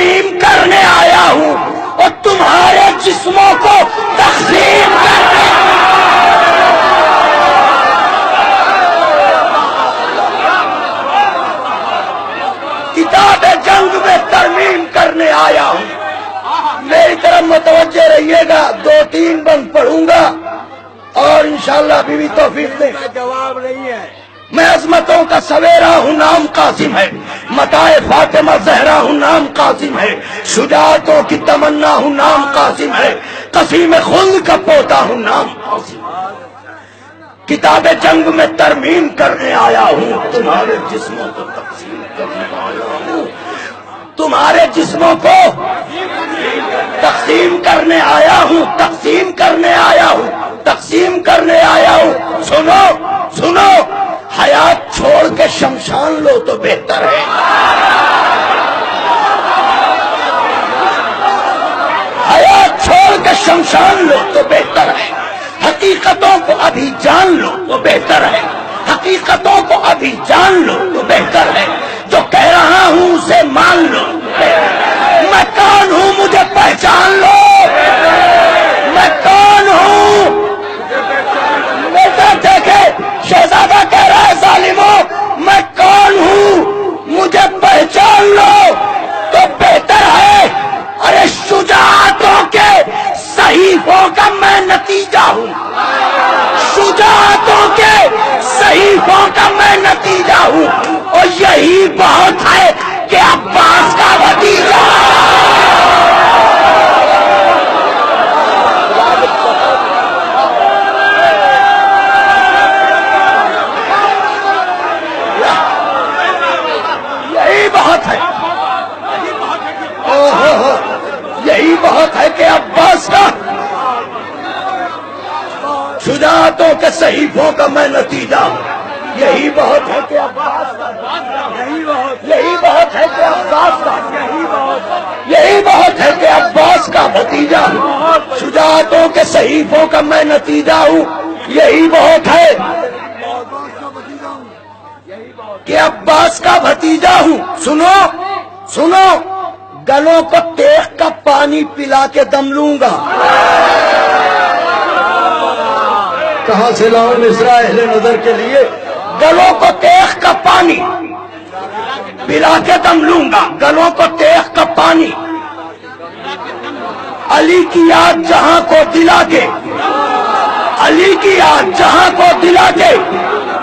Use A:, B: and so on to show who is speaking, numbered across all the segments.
A: ترمیم کرنے آیا ہوں اور تمہارے جسموں کو تقسیم کرنے کتاب جنگ میں ترمیم کرنے آیا ہوں. میری طرف متوجہ رہیے گا. 2-3 بند پڑھوں گا اور انشاءاللہ بیوی توفیق دے.
B: جواب نہیں ہے.
A: میں عظمتوں کا سویرا ہوں نام قاسم ہے. متاع فاطمہ زہرا ہوں نام قاسم ہے. شجاعتوں کی تمنا ہوں نام قاسم ہے. قسیم خلد کا پوتا ہوں نام قاسم ہے. کتاب جنگ میں ترمیم کرنے آیا ہوں. تمہارے جسموں کو تقسیم کرنے آیا ہوں. تمہارے جسموں کو تقسیم کرنے آیا ہوں. تقسیم کرنے آیا ہوں. تقسیم کرنے آیا ہوں. سنو سنو. حیات چھوڑ کے شمشان لو تو بہتر ہے. حیات چھوڑ کے شمشان لو تو بہتر ہے. حقیقتوں کو ابھی جان لو تو بہتر ہے. حقیقتوں کو ابھی جان لو تو بہتر ہے. جو کہہ رہا ہوں اسے مان لو. میں کون ہوں مجھے پہچان لو. میں کون ہوں. دیکھے شہزادہ کہہ رہا ہے ظالموں میں کون ہوں مجھے پہچان لو تو بہتر ہے. ارے شجاعتوں کے صحیفوں کا میں نتیجہ ہوں. شجاعتوں کے صحیفوں کا میں نتیجہ ہوں. اور یہی بہت ہے کہ عباس کا بھتیجا. یہی بہت ہے. یہی بہت ہے کہ عباس کا شجاعتوں کے صحیفوں کا میں نتیجہ ہوں. یہی بہت ہے کہ عباس کا. یہی بہت ہے کہ عباس کا. یہی بہت ہے کہ عباس کا بھتیجا ہوں. شجاعتوں کے صحیفوں کا میں نتیجہ ہوں. یہی بہت ہے کہ عباس کا بھتیجا ہوں. سنو سنو. گلوں کو تیغ کا پانی پلا کے دم لوں گا. کہاں سے لاؤں مصرع اہل نظر کے لیے. گلوں کو تیغ کا پانی پلا کے دم لوں گا. گلوں کو تیغ کا پانی. علی کی یاد جہاں کو دلا کے. علی کی یاد جہاں کو دلا کے.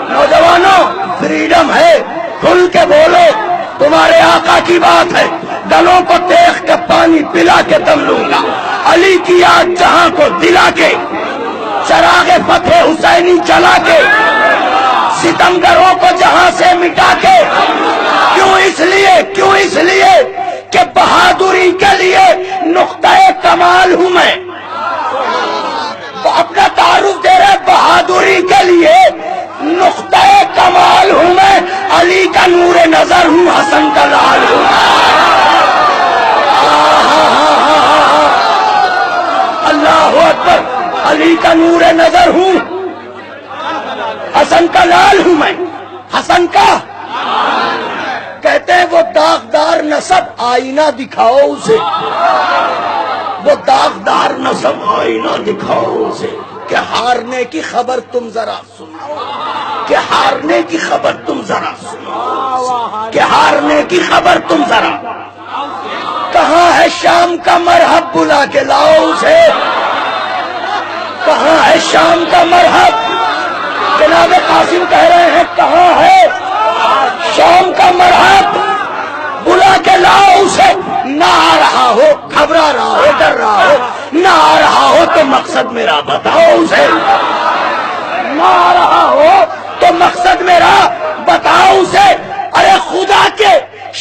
A: نوجوانوں فریڈم ہے. کھل کے بولو. تمہارے آقا کی بات ہے. گلوں کو تیغ کا پانی پلا کے دم لوں گا. علی کی یاد جہاں کو دلا کے. چراغ فتح حسینی جلا کے. ستمگروں کو جہاں سے مٹا کے. کیوں اس لیے کہ بہادری کے لیے نقطۂ کمال ہوں میں. اپنا تعارف دے رہے. بہادری کے لیے نقطۂ کمال ہوں میں. علی کا نور نظر ہوں. حسن کا لال ہوں. اللہ اکبر. علی کا نور نظر ہوں. حسن کا لال ہوں میں. حسن کا کہتے ہیں وہ داغدار نسب آئینہ دکھاؤ اسے. وہ داغدار نسب آئینہ دکھاؤ اسے. کہ ہارنے کی خبر تم ذرا سنو. کہ ہارنے کی خبر تم ذرا سنو. کہ ہارنے کی خبر تم ذرا. کہاں ہے شام کا مرحب بلا کے لاؤ اسے. کہاں ہے شام کا مرحب. جناب قاسم کہہ رہے ہیں کہاں ہے شام کا مرحب. بلا کے لاؤ اسے. نہ آ رہا ہو گھبرا رہا ہو ڈر رہا ہو. نہ آ رہا ہو تو مقصد میرا بتاؤ اسے. نہ آ رہا ہو تو مقصد میرا بتاؤ اسے. ارے خدا کے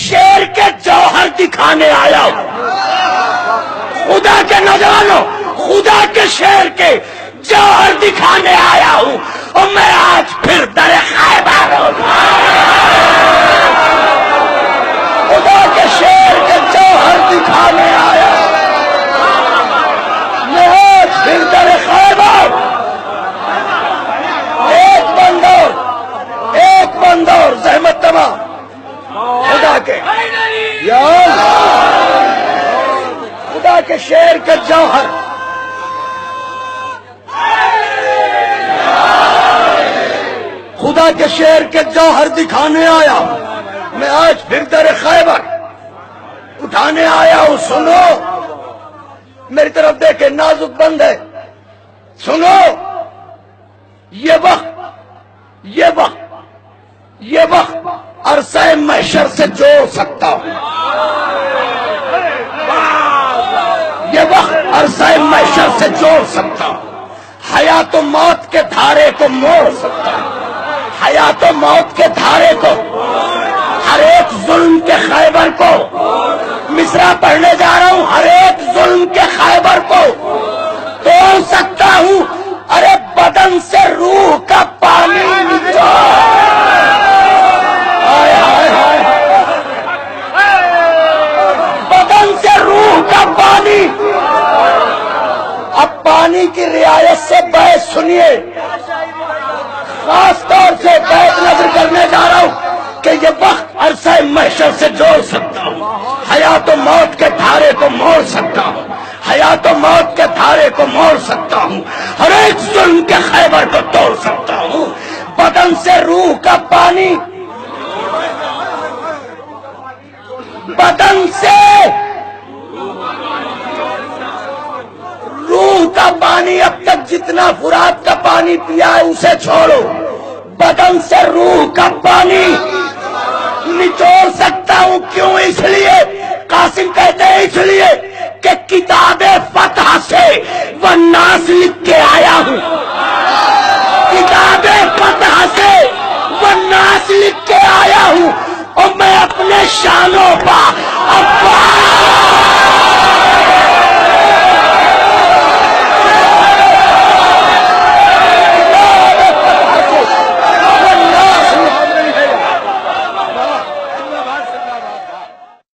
A: شیر کے جوہر دکھانے آیا ہوں. خدا کے نوجوانوں خدا کے شیر کے جوہر دکھانے آیا ہوں. اور میں آج پھر در خیبر ہوں. خدا کے شیر کے جوہر دکھانے آیا ہوں. میں آج پھر در خیبر. ایک بندور زحمت تمام خدا کے. یا اللہ کے شعر کے جوہر خدا کے شعر کے جوہر دکھانے آیا میں آج پھر در خیبر اٹھانے آیا ہوں. سنو میری طرف دیکھے نازک بند ہے. سنو یہ وقت عرصہ محشر سے جوڑ سکتا ہوں. یہ وقت عرصہ محشر سے جوڑ سکتا ہوں. حیات و موت کے دھارے کو موڑ سکتا ہوں. حیات و موت کے دھارے کو ہر ایک ظلم کے خیبر کو مصرع پڑھنے جا رہا ہوں. ہر ایک ظلم کے خیبر کو توڑ سکتا ہوں. ارے بدن سے روح کا پانی نچوڑ. بدن سے روح کا پانی. اب پانی کی رعایت سے بحث سنیے. خاص طور سے بحث نظر کرنے جا رہا ہوں کہ یہ وقت عرصہ محشر سے جوڑ سکتا ہوں. حیات و موت کے دھارے کو موڑ سکتا ہوں. حیات و موت کے دھارے کو موڑ سکتا ہوں. ہر ایک ظلم کے خیبر کو توڑ سکتا ہوں. بدن سے روح کا پانی. بدن سے روح کا پانی. اب تک جتنا فرات کا پانی پیا ہے اسے چھوڑو. بدن سے روح کا پانی نچوڑ سکتا ہوں. کیوں؟ اس لیے قاسم کہتے ہیں اس لیے کہ کتاب فتح سے وہ ناس لکھ کے آیا ہوں. کتاب فتح سے وہ ناس لکھ کے آیا ہوں. اور میں اپنے شانوں پر